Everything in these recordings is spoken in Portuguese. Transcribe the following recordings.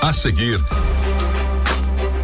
A seguir,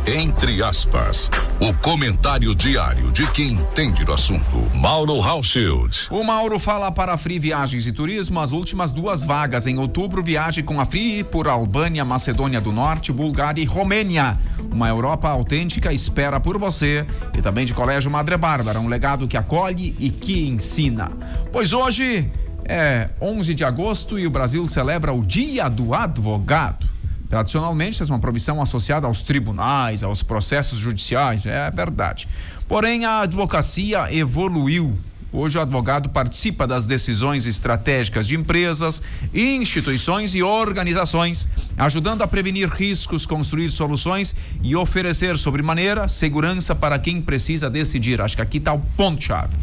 entre aspas, o comentário diário de quem entende do assunto. Mauro Hauschild. O Mauro fala para a Free Viagens e Turismo as últimas 2 vagas. Em outubro, viaje com a Free por Albânia, Macedônia do Norte, Bulgária e Romênia. Uma Europa autêntica espera por você. E também de Colégio Madre Bárbara, um legado que acolhe e que ensina. Pois hoje é 11 de agosto e o Brasil celebra o Dia do Advogado. Tradicionalmente, essa é uma profissão associada aos tribunais, aos processos judiciais, é verdade. Porém, a advocacia evoluiu. Hoje o advogado participa das decisões estratégicas de empresas, instituições e organizações, ajudando a prevenir riscos, construir soluções e oferecer sobremaneira segurança para quem precisa decidir. Acho que aqui está o ponto-chave.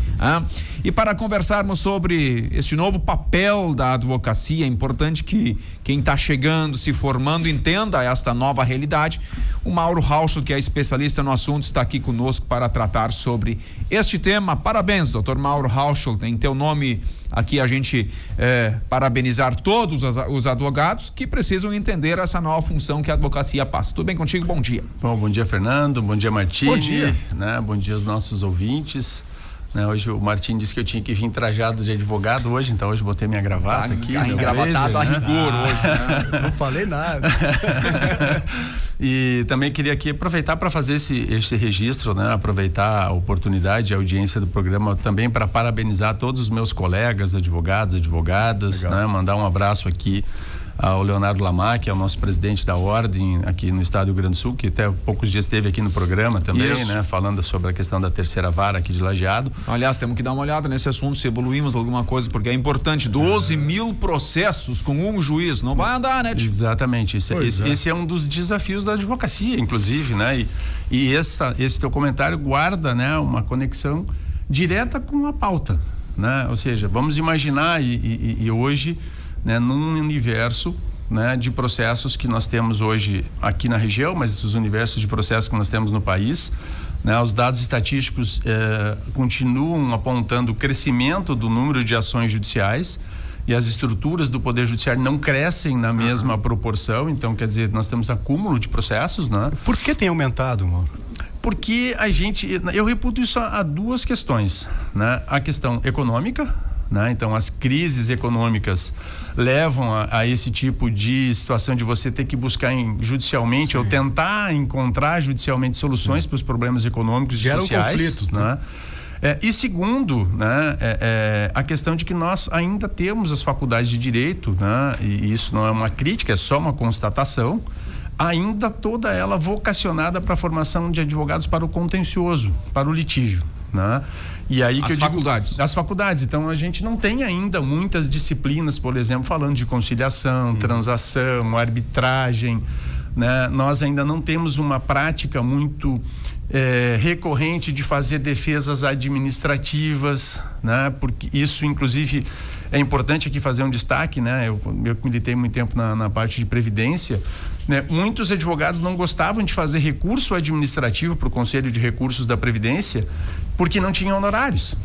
E para conversarmos sobre este novo papel da advocacia, é importante que quem está chegando, se formando, entenda esta nova realidade. O Mauro Hauschild, que é especialista no assunto, está aqui conosco para tratar sobre este tema. Parabéns, doutor Mauro Hauschild. Em teu nome, aqui a gente parabenizar todos os advogados que precisam entender essa nova função que a advocacia passa. Tudo bem contigo? Bom dia. Bom dia, Fernando. Bom dia, Martim. Bom dia. Bom dia aos nossos ouvintes. Hoje o Martim disse que eu tinha que vir trajado de advogado hoje, então hoje botei minha gravata aqui. Engravatado a rigor hoje, né? Não falei nada. E também queria aqui aproveitar para fazer esse registro, aproveitar a oportunidade, a audiência do programa também para parabenizar todos os meus colegas, advogados, advogadas, mandar um abraço aqui ao Leonardo Lamar, que é o nosso presidente da Ordem aqui no estado do Rio Grande do Sul, que até poucos dias esteve aqui no programa também, falando sobre a questão da terceira vara aqui de Lajeado. Aliás, temos que dar uma olhada nesse assunto, se evoluímos alguma coisa, porque é importante. 12 mil processos com um juiz, não vai andar, né, tio? Exatamente, esse é um dos desafios da advocacia, inclusive, e esse teu comentário guarda, uma conexão direta com a pauta, ou seja, vamos imaginar e hoje, num universo, de processos que nós temos hoje aqui na região, mas os universos de processos que nós temos no país, os dados estatísticos continuam apontando o crescimento do número de ações judiciais e as estruturas do Poder Judiciário não crescem na mesma proporção, então quer dizer, nós temos acúmulo de processos, Por que tem aumentado, Mauro? Porque eu reputo isso a 2 questões, a questão econômica, então as crises econômicas levam a esse tipo de situação de você ter que buscar judicialmente ou tentar encontrar judicialmente soluções para os problemas econômicos e sociais. Conflitos, E segundo, a questão de que nós ainda temos as faculdades de direito, e isso não é uma crítica, é só uma constatação, ainda toda ela vocacionada para a formação de advogados para o contencioso, para o litígio. E aí que as faculdades. Então a gente não tem ainda muitas disciplinas, por exemplo, falando de conciliação, transação, arbitragem, Nós ainda não temos uma prática muito recorrente de fazer defesas administrativas, porque isso inclusive é importante aqui fazer um destaque, eu militei muito tempo na parte de previdência, muitos advogados não gostavam de fazer recurso administrativo para o Conselho de Recursos da Previdência porque não tinham honorários.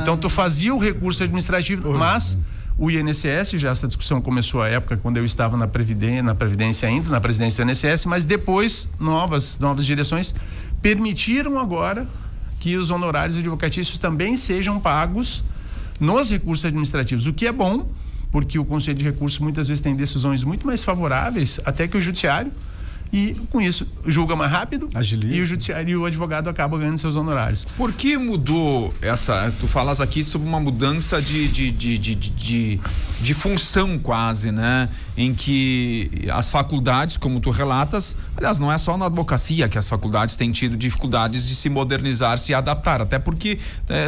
Então tu fazia o recurso administrativo, mas o INSS, já essa discussão começou à época quando eu estava na Previdência ainda, na presidência do INSS, mas depois novas direções permitiram agora que os honorários advocatícios também sejam pagos nos recursos administrativos, o que é bom, porque o Conselho de Recursos muitas vezes tem decisões muito mais favoráveis até que o Judiciário, e com isso julga mais rápido, agiliza. E o judiciário e o advogado acabam ganhando seus honorários. Por que mudou tu falas aqui sobre uma mudança de função quase, em que as faculdades, como tu relatas, aliás, não é só na advocacia que as faculdades têm tido dificuldades de se modernizar, se adaptar, até porque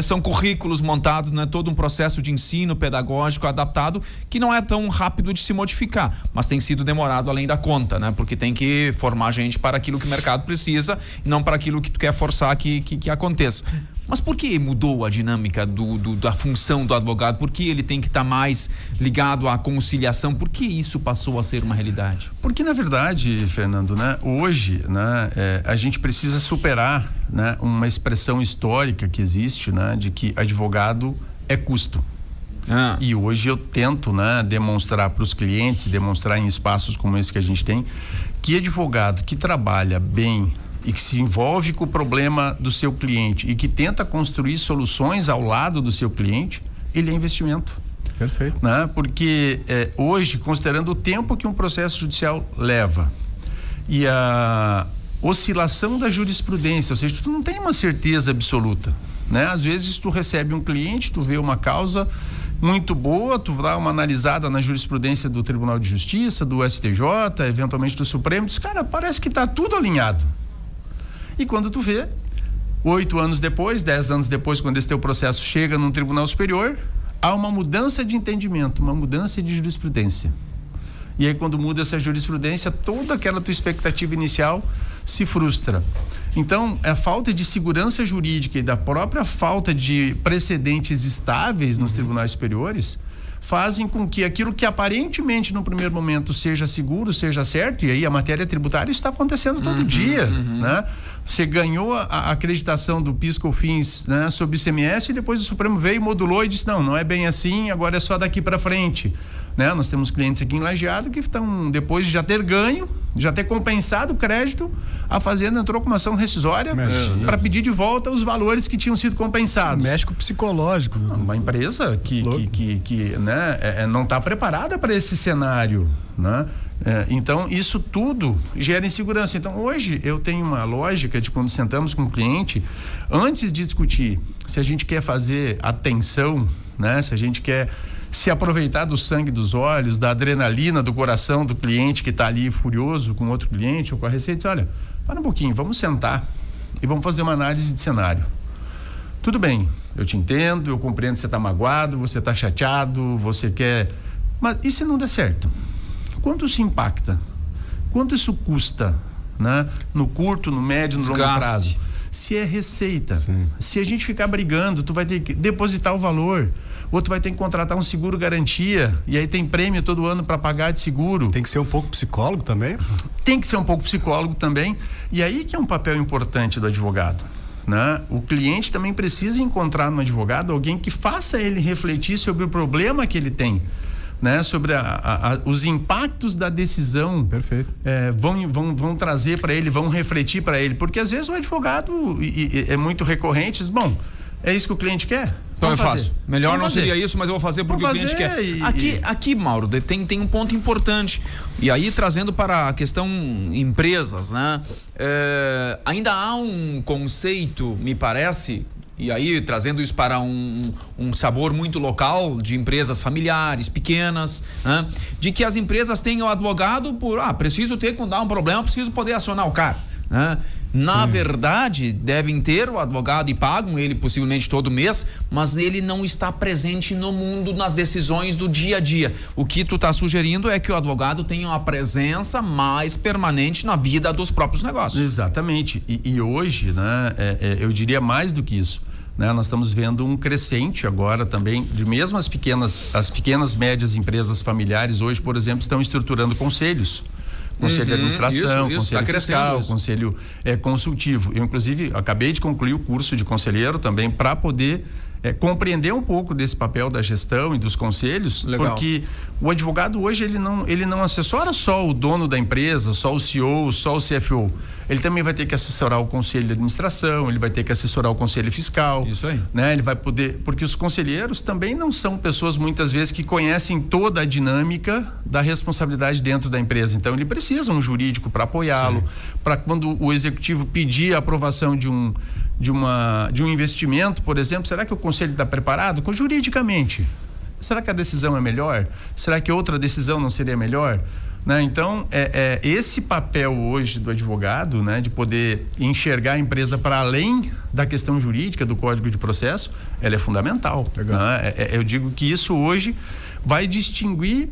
são currículos montados, todo um processo de ensino pedagógico adaptado que não é tão rápido de se modificar, mas tem sido demorado além da conta, porque tem que formar gente para aquilo que o mercado precisa e não para aquilo que tu quer forçar que aconteça. Mas por que mudou a dinâmica da função do advogado? Por que ele tem que estar mais ligado à conciliação? Por que isso passou a ser uma realidade? Porque, na verdade, Fernando, hoje, a gente precisa superar, uma expressão histórica que existe, de que advogado é custo. E hoje eu tento, né, demonstrar para os clientes, demonstrar em espaços como esse que a gente tem, que advogado que trabalha bem e que se envolve com o problema do seu cliente e que tenta construir soluções ao lado do seu cliente, ele é investimento. Perfeito. Né? Porque hoje, considerando o tempo que um processo judicial leva e a oscilação da jurisprudência, ou seja, tu não tem uma certeza absoluta, né? Às vezes tu recebe um cliente, tu vê uma causa muito boa, tu dá uma analisada na jurisprudência do Tribunal de Justiça, do STJ, eventualmente do Supremo, diz, cara, parece que tá tudo alinhado. E quando tu vê, 8 anos depois, 10 anos depois, quando esse teu processo chega num Tribunal Superior, há uma mudança de entendimento, uma mudança de jurisprudência. E aí, quando muda essa jurisprudência, toda aquela tua expectativa inicial se frustra. Então, a falta de segurança jurídica e da própria falta de precedentes estáveis nos tribunais superiores fazem com que aquilo que aparentemente no primeiro momento seja seguro, seja certo, e aí a matéria tributária está acontecendo todo dia, né? Você ganhou a acreditação do PIS/COFINS, né, sobre o ICMS, e depois o Supremo veio, modulou e disse, não é bem assim, agora é só daqui para frente. Né? Nós temos clientes aqui em Lajeado que estão, depois de já ter ganho, já ter compensado o crédito, a Fazenda entrou com uma ação rescisória para pedir de volta os valores que tinham sido compensados. Mexe com o psicológico. Uma empresa que né, não está preparada para esse cenário, né? Então, isso tudo gera insegurança. Então, hoje eu tenho uma lógica de quando sentamos com o cliente, antes de discutir se a gente quer fazer atenção, né? Se a gente quer se aproveitar do sangue dos olhos, da adrenalina do coração do cliente que está ali furioso com outro cliente ou com a receita, diz, olha, para um pouquinho, vamos sentar e vamos fazer uma análise de cenário. Tudo bem, eu te entendo, eu compreendo que você está magoado, você está chateado, você quer... Mas e se não der certo? Quanto isso impacta? Quanto isso custa, né? No curto, no médio, no longo prazo? Se é receita. Sim. Se a gente ficar brigando, tu vai ter que depositar o valor, ou tu vai ter que contratar um seguro garantia, e aí tem prêmio todo ano para pagar de seguro. Tem que ser um pouco psicólogo também? Tem que ser um pouco psicólogo também, e aí que é um papel importante do advogado, né? O cliente também precisa encontrar no advogado alguém que faça ele refletir sobre o problema que ele tem, né? Sobre os impactos da decisão. Perfeito. Vão trazer para ele, vão refletir para ele, porque às vezes o advogado é muito recorrente, diz, bom, é isso que o cliente quer? Então eu faço. Melhor não seria isso, mas eu vou fazer porque o cliente quer. Aqui, Mauro, tem um ponto importante. E aí, trazendo para a questão empresas, né? Ainda há um conceito, me parece, e aí trazendo isso para um sabor muito local, de empresas familiares, pequenas, né? De que as empresas têm o advogado por, preciso ter, quando dá um problema, preciso poder acionar o cara, né? Na verdade, devem ter o advogado e pagam ele possivelmente todo mês, mas ele não está presente no mundo, nas decisões do dia a dia. O que tu está sugerindo é que o advogado tenha uma presença mais permanente na vida dos próprios negócios. Exatamente. E hoje, né, eu diria mais do que isso, né? Nós estamos vendo um crescente agora também, de mesmo as pequenas, médias empresas familiares hoje, por exemplo, estão estruturando conselhos. Conselho de administração, conselho fiscal, conselho consultivo. Eu, inclusive, acabei de concluir o curso de conselheiro também para poder compreender um pouco desse papel da gestão e dos conselhos. Legal. Porque o advogado hoje ele não assessora só o dono da empresa, só o CEO, só o CFO. Ele também vai ter que assessorar o conselho de administração, ele vai ter que assessorar o conselho fiscal. Isso aí. Né? Ele vai poder, porque os conselheiros também não são pessoas muitas vezes que conhecem toda a dinâmica da responsabilidade dentro da empresa. Então ele precisa um jurídico para apoiá-lo, para quando o executivo pedir a aprovação de um investimento, por exemplo, será que o conselho está preparado juridicamente? Será que a decisão é melhor? Será que outra decisão não seria melhor? Né? Então, esse papel hoje do advogado, né, de poder enxergar a empresa para além da questão jurídica do Código de Processo, ela é fundamental. Né? Eu digo que isso hoje vai distinguir,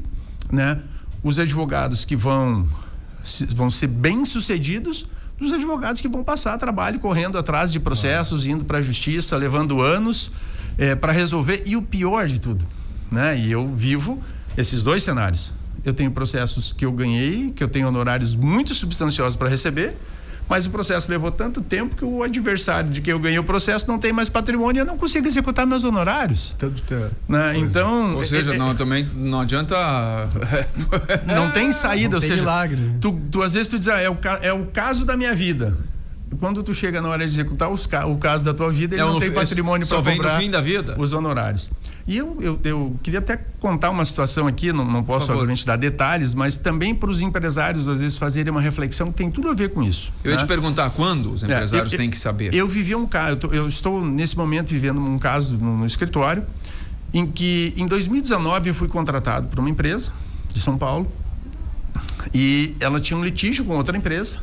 né, os advogados que vão ser bem-sucedidos dos advogados que vão passar trabalho correndo atrás de processos, indo para a justiça, levando anos para resolver. E o pior de tudo, né? E eu vivo esses dois cenários. Eu tenho processos que eu ganhei, que eu tenho honorários muito substanciosos para receber, Mas o processo levou tanto tempo que o adversário de quem eu ganhei o processo não tem mais patrimônio e eu não consigo executar meus honorários. Né? Então... Ou seja, também não adianta... Não tem saída, não ou tem seja, milagre. Tu às vezes tu diz, é o caso da minha vida. Quando tu chega na hora de executar o caso da tua vida, ele não tem patrimônio para cobrar só vem no fim da vida. Os honorários. E eu queria até contar uma situação aqui, não posso obviamente dar detalhes, mas também para os empresários às vezes fazerem uma reflexão que tem tudo a ver com isso. Eu ia te perguntar quando os empresários têm que saber. Eu vivi um caso, eu estou nesse momento vivendo um caso no escritório, em que em 2019 eu fui contratado por uma empresa de São Paulo e ela tinha um litígio com outra empresa.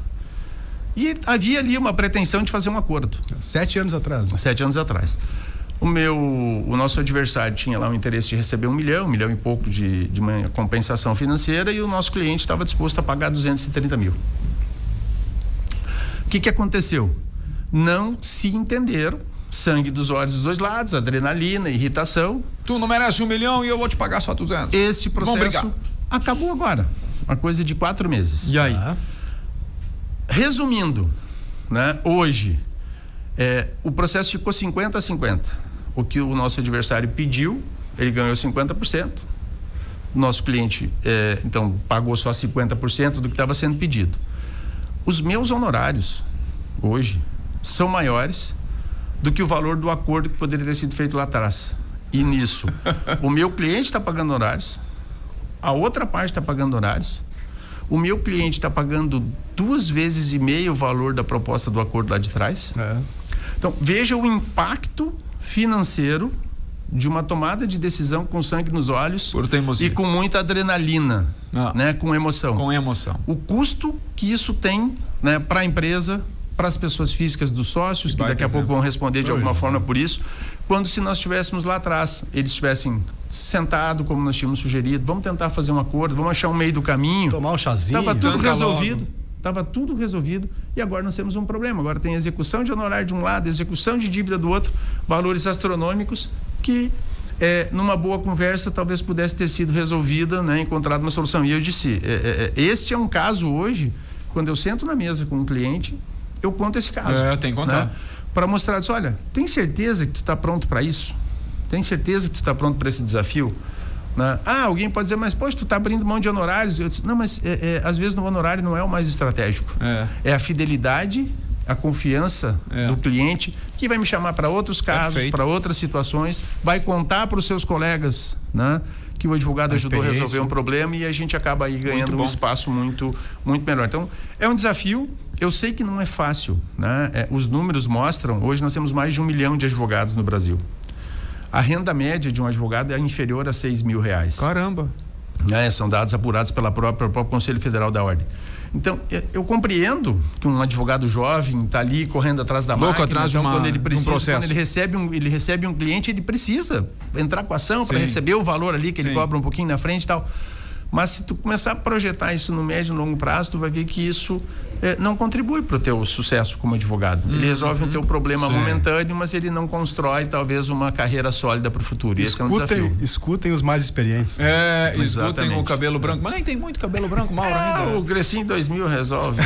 E havia ali uma pretensão de fazer um acordo. 7 anos atrás. 7 anos atrás. O nosso adversário tinha lá o interesse de receber 1 milhão e pouco de uma compensação financeira e o nosso cliente estava disposto a pagar 230 mil. O que aconteceu? Não se entenderam, sangue dos olhos dos dois lados, adrenalina, irritação. Tu não merece 1 milhão e eu vou te pagar só 200. Este processo acabou agora, uma coisa de 4 meses. E aí? Resumindo, né, hoje, o processo ficou 50-50. O que o nosso adversário pediu, ele ganhou 50%. O nosso cliente, então, pagou só 50% do que estava sendo pedido. Os meus honorários, hoje, são maiores do que o valor do acordo que poderia ter sido feito lá atrás. E nisso, o meu cliente está pagando honorários, a outra parte está pagando honorários, o meu cliente está pagando 2,5 vezes o valor da proposta do acordo lá de trás. Então, veja o impacto financeiro de uma tomada de decisão com sangue nos olhos e com muita adrenalina, né? Com emoção. Com emoção. O custo que isso tem, né, para a empresa, para as pessoas físicas dos sócios, que daqui a pouco vão responder de alguma forma por isso, quando se nós estivéssemos lá atrás, eles tivessem sentado como nós tínhamos sugerido, vamos tentar fazer um acordo, vamos achar um meio do caminho. Tomar um chazinho. Estava tudo resolvido e agora nós temos um problema. Agora tem execução de honorário de um lado, execução de dívida do outro, valores astronômicos que numa boa conversa talvez pudesse ter sido resolvida, né, encontrado uma solução. E eu disse, este é um caso hoje, quando eu sento na mesa com um cliente, eu conto esse caso. Tem que contar. Né, para mostrar, olha, tem certeza que tu está pronto para isso? Tem certeza que tu está pronto para esse desafio? Né? Alguém pode dizer, mas poxa, tu está abrindo mão de honorários. Eu disse, não, mas às vezes no honorário não é o mais estratégico. É a fidelidade, a confiança do cliente que vai me chamar para outros casos, para outras situações, vai contar para os seus colegas, né, que o advogado ajudou a resolver um problema e a gente acaba aí ganhando um espaço muito, muito melhor. Então, é um desafio. Eu sei que não é fácil, né? Os números mostram, hoje nós temos mais de 1 milhão de advogados no Brasil. A renda média de um advogado é inferior a R$6 mil. Caramba! São dados apurados pelo próprio Conselho Federal da Ordem. Então, eu compreendo que um advogado jovem está ali correndo atrás da máquina. Atrás então, quando ele precisa, quando ele recebe um cliente, ele precisa entrar com a ação para receber o valor ali que ele cobra um pouquinho na frente e tal. Mas se tu começar a projetar isso no médio e longo prazo, tu vai ver que isso não contribui para o teu sucesso como advogado. Ele resolve o teu problema momentâneo, mas ele não constrói talvez uma carreira sólida para o futuro. Esse é um desafio. Escutem os mais experientes. Escutem o cabelo branco. Mas nem tem muito cabelo branco, Mauro, ainda. O Grecinho 2000 resolve.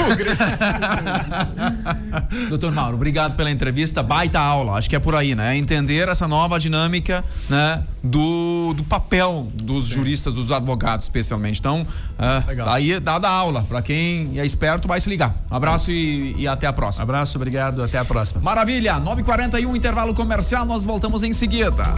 Doutor Mauro, obrigado pela entrevista. Baita aula, acho que é por aí, né? Entender essa nova dinâmica, né, do papel dos juristas, dos advogados, especialmente. Então, tá aí dada a aula. Para quem é esperto, vai se ligar. Abraço e até a próxima. Abraço, obrigado, até a próxima. Maravilha, 9h41, intervalo comercial, nós voltamos em seguida.